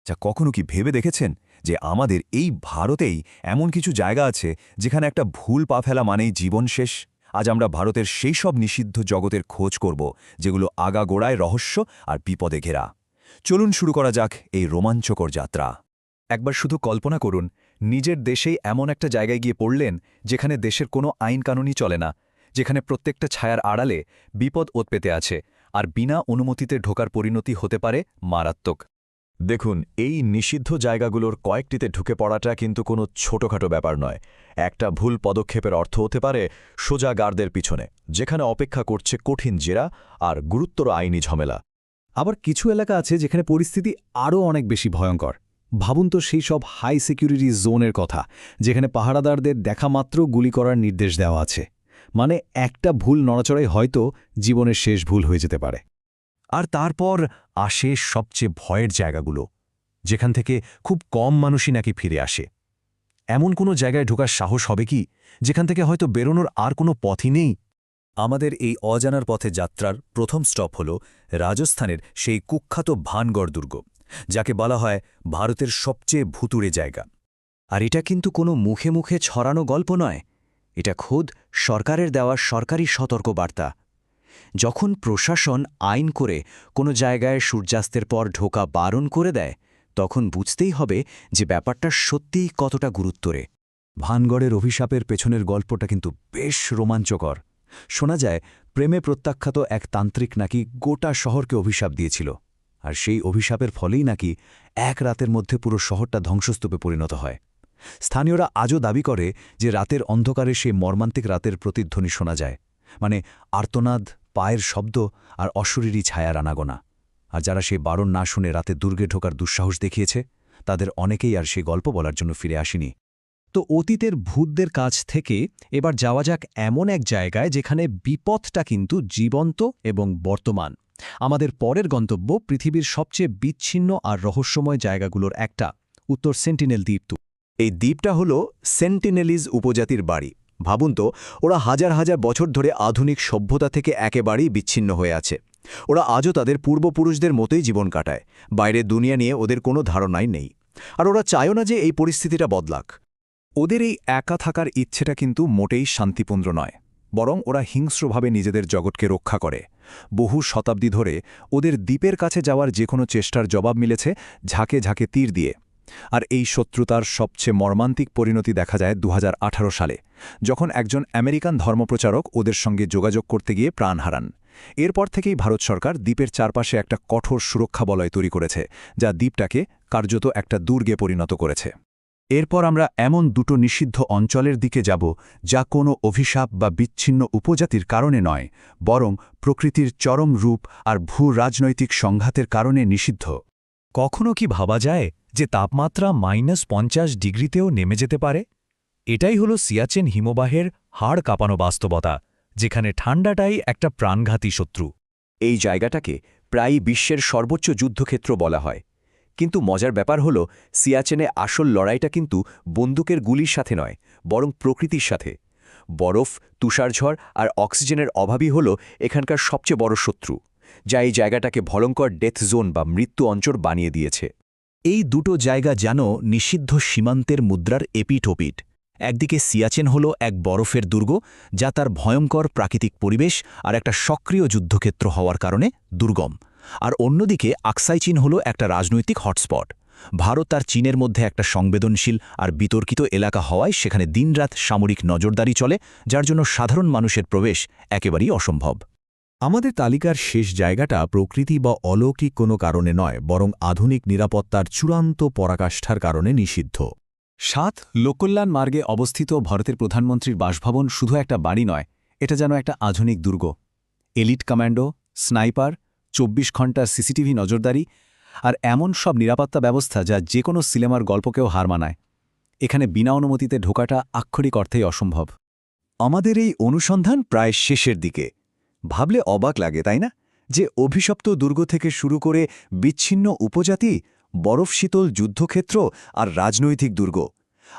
যা কখনো কি ভেবে দেখেছেন যে আমাদের এই ভারতেই এমন কিছু জায়গা আছে যেখানে একটা ভুল পা ফেলা মানেই জীবন শেষ? আজ আমরা ভারতের সেই সব নিষিদ্ধ জগতের খোঁজ করব যেগুলো আগাগোড়ায় রহস্য আর বিপদে ঘেরা। চলুন শুরু করা যাক এই রোমাঞ্চকর যাত্রা। একবার শুধু কল্পনা করুন, নিজের দেশেই এমন একটা জায়গায় গিয়ে পড়লেন যেখানে দেশের কোনো আইন কানুনই চলে না, যেখানে প্রত্যেকটা ছায়ার আড়ালে বিপদ ওত পেতে আছে, আর বিনা অনুমতিতে ঢোকার পরিণতি হতে পারে মারাত্মক। দেখুন, এই নিষিদ্ধ জায়গাগুলোর কয়েকটিতে ঢুকে পড়াটা কিন্তু কোনো ছোটখাটো ব্যাপার নয়। একটা ভুল পদক্ষেপের অর্থ হতে পারে সোজা গার্ডদের পিছনে, যেখানে অপেক্ষা করছে কঠিন জেরা আর গুরুতর আইনি ঝামেলা। আবার কিছু এলাকা আছে যেখানে পরিস্থিতি আরও অনেক বেশি ভয়ঙ্কর। ভাবুন তো সেই সব হাই সিকিউরিটি জোনের কথা, যেখানে পাহারাদারদের দেখা মাত্র গুলি করার নির্দেশ দেওয়া আছে। মানে একটা ভুল নড়াচড়াই হয়তো জীবনের শেষ ভুল হয়ে যেতে পারে। আর তারপর আসে সবচেয়ে ভয়ের জায়গাগুলো, যেখান থেকে খুব কম মানুষই নাকি ফিরে আসে। এমন কোনো জায়গায় ঢোকার সাহস হবে কি যেখান থেকে হয়তো বেরোনোর আর কোনো পথই নেই? আমাদের এই অজানার পথে যাত্রার প্রথম স্টপ হল রাজস্থানের সেই কুখ্যাত ভানগড় দুর্গ, যাকে বলা হয় ভারতের সবচেয়ে ভুতুড়ে জায়গা। আর এটা কিন্তু কোনো মুখে মুখে ছড়ানো গল্প নয়, এটা খোদ সরকারের দেওয়া সরকারি সতর্কবার্তা। যখন প্রশাসন আইন করে কোনো জায়গায় সূর্যাস্তের পর ঢোকা বারণ করে দেয়, তখন বুঝতেই হবে যে ব্যাপারটা সত্যিই কতটা গুরুত্বরে। ভানগড়ের অভিশাপের পেছনের গল্পটা কিন্তু বেশ রোমাঞ্চকর। শোনা যায় প্রেমে প্রত্যাখ্যাত এক তান্ত্রিক নাকি গোটা শহরকে অভিশাপ দিয়েছিল, আর সেই অভিশাপের ফলেই নাকি এক রাতের মধ্যে পুরো শহরটা ধ্বংসস্তূপে পরিণত হয়। স্থানীয়রা আজও দাবি করে যে রাতের অন্ধকারে সেই মর্মান্তিক রাতের প্রতিধ্বনি শোনা যায়, মানে আর্তনাদ, পায়ের শব্দ আর অশরীরী ছায়ার আনাগোনা। আর যারা সেই বারণ না শুনে রাতে দুর্গে ঢোকার দুঃসাহস দেখিয়েছে, তাদের অনেকেই আর সেই গল্প বলার জন্য ফিরে আসেনি। তো অতীতের ভূতদের কাছ থেকে এবার যাওয়া যাক এমন এক জায়গায় যেখানে বিপদটা কিন্তু জীবন্ত এবং বর্তমান। আমাদের পরের গন্তব্য পৃথিবীর সবচেয়ে বিচ্ছিন্ন আর রহস্যময় জায়গাগুলোর একটা, উত্তর সেন্টিনেল দ্বীপ। এই দ্বীপটা হল সেন্টিনেলিজ উপজাতির বাড়ি। ভাবুন তো, ওরা হাজার হাজার বছর ধরে আধুনিক সভ্যতা থেকে একেবারেই বিচ্ছিন্ন হয়ে আছে। ওরা আজও তাদের পূর্বপুরুষদের মতোই জীবন কাটায়, বাইরের দুনিয়া নিয়ে ওদের কোনো ধারণাই নেই। আর ওরা চায়ও না যে এই পরিস্থিতিটা বদলাক। ওদের এই একা থাকার ইচ্ছেটা কিন্তু মোটেই শান্তিপূর্ণ নয়, বরং ওরা হিংস্রভাবে নিজেদের জগৎকে রক্ষা করে। বহু শতাব্দী ধরে ওদের দ্বীপের কাছে যাওয়ার যে কোনো চেষ্টার জবাব মিলেছে ঝাঁকে ঝাঁকে তীর দিয়ে। আর এই শত্রুতার সবচেয়ে মর্মান্তিক পরিণতি দেখা যায় ২০১৮ সালে, যখন একজন আমেরিকান ধর্মপ্রচারক ওদের সঙ্গে যোগাযোগ করতে গিয়ে প্রাণ হারান। এরপর থেকেই ভারত সরকার দ্বীপের চারপাশে একটা কঠোর সুরক্ষা বলয় তৈরি করেছে, যা দ্বীপটাকে কার্যত একটা দুর্গে পরিণত করেছে। এরপর আমরা এমন দুটো নিষিদ্ধ অঞ্চলের দিকে যাব যা কোনো অভিশাপ বা বিচ্ছিন্ন উপজাতির কারণে নয়, বরং প্রকৃতির চরম রূপ আর ভূ-রাজনৈতিক সংঘাতের কারণে নিষিদ্ধ। কখনো কি ভাবা যায় যে তাপমাত্রা -৫০ ডিগ্রিতেও নেমে যেতে পারে? এটাই হলো সিয়াচেন হিমবাহের হাড় কাঁপানো বাস্তবতা, যেখানে ঠান্ডাটাই একটা প্রাণঘাতী শত্রু। এই জায়গাটাকে প্রায়ই বিশ্বের সর্বোচ্চ যুদ্ধক্ষেত্র বলা হয়। কিন্তু মজার ব্যাপার হল, সিয়াচেনে আসল লড়াইটা কিন্তু বন্দুকের গুলির সাথে নয়, বরং প্রকৃতির সাথে। বরফ, তুষারঝড় আর অক্সিজেনের অভাবই হল এখানকার সবচেয়ে বড় শত্রু, যা এই জায়গাটাকে ভয়ঙ্কর ডেথ জোন বা মৃত্যু অঞ্চল বানিয়ে দিয়েছে। এই দুটো জায়গা যেন নিষিদ্ধ সীমান্তের মুদ্রার এপিঠ-ওপিঠ। একদিকে সিয়াচেন হল এক বরফের দুর্গ, যা তার ভয়ঙ্কর প্রাকৃতিক পরিবেশ আর একটা সক্রিয় যুদ্ধক্ষেত্র হওয়ার কারণে দুর্গম। আর অন্যদিকে আকসাই চীন হল একটা রাজনৈতিক হটস্পট। ভারত আর চীনের মধ্যে একটা সংবেদনশীল আর বিতর্কিত এলাকা হওয়ায় সেখানে দিনরাত সামরিক নজরদারি চলে, যার জন্য সাধারণ মানুষের প্রবেশ একেবারেই অসম্ভব। আমাদের তালিকার শেষ জায়গাটা প্রকৃতি বা অলৌকিক কোনো কারণে নয়, বরং আধুনিক নিরাপত্তার চূড়ান্ত পরাকাষ্ঠার কারণে নিষিদ্ধ। ৭ লোককল্যাণ মার্গে অবস্থিত ভারতের প্রধানমন্ত্রীর বাসভবন শুধু একটা বাড়ি নয়, এটা যেন একটা আধুনিক দুর্গ। এলিট কমান্ডো, স্নাইপার, ২৪ ঘণ্টার সিসিটিভি নজরদারি আর এমন সব নিরাপত্তা ব্যবস্থা যা যে কোনো সিনেমার গল্পকেও হার মানায়। এখানে বিনা অনুমতিতে ঢোকাটা আক্ষরিক অর্থেই অসম্ভব। আমাদের এই অনুসন্ধান প্রায় শেষের দিকে। ভাবলে অবাক লাগে, তাই না, যে অভিশপ্ত দুর্গ থেকে শুরু করে বিচ্ছিন্ন উপজাতি, বরফ শীতল যুদ্ধক্ষেত্র আর রাজনৈতিক দুর্গ,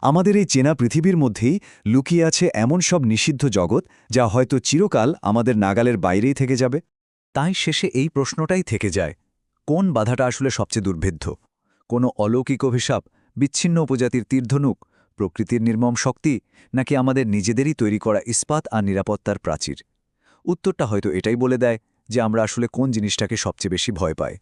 আমাদের এই চেনা পৃথিবীর মধ্যেই লুকিয়ে আছে এমন সব নিষিদ্ধ জগৎ যা হয়তো চিরকাল আমাদের নাগালের বাইরেই থেকে যাবে। তাই শেষে এই প্রশ্নটাই থেকে যায়, কোন বাধাটা আসলে সবচেয়ে দুর্ভেদ্য? কোনো অলৌকিক অভিশাপ, বিচ্ছিন্ন উপজাতির তীরধনুক, প্রকৃতির নির্মম শক্তি, নাকি আমাদের নিজেদেরই তৈরি করা ইস্পাত আর নিরাপত্তার প্রাচীর? উত্তরটা হয়তো এটাই বলে দেয় যে আমরা আসলে কোন জিনিসটাকে সবচেয়ে বেশি ভয় পাই।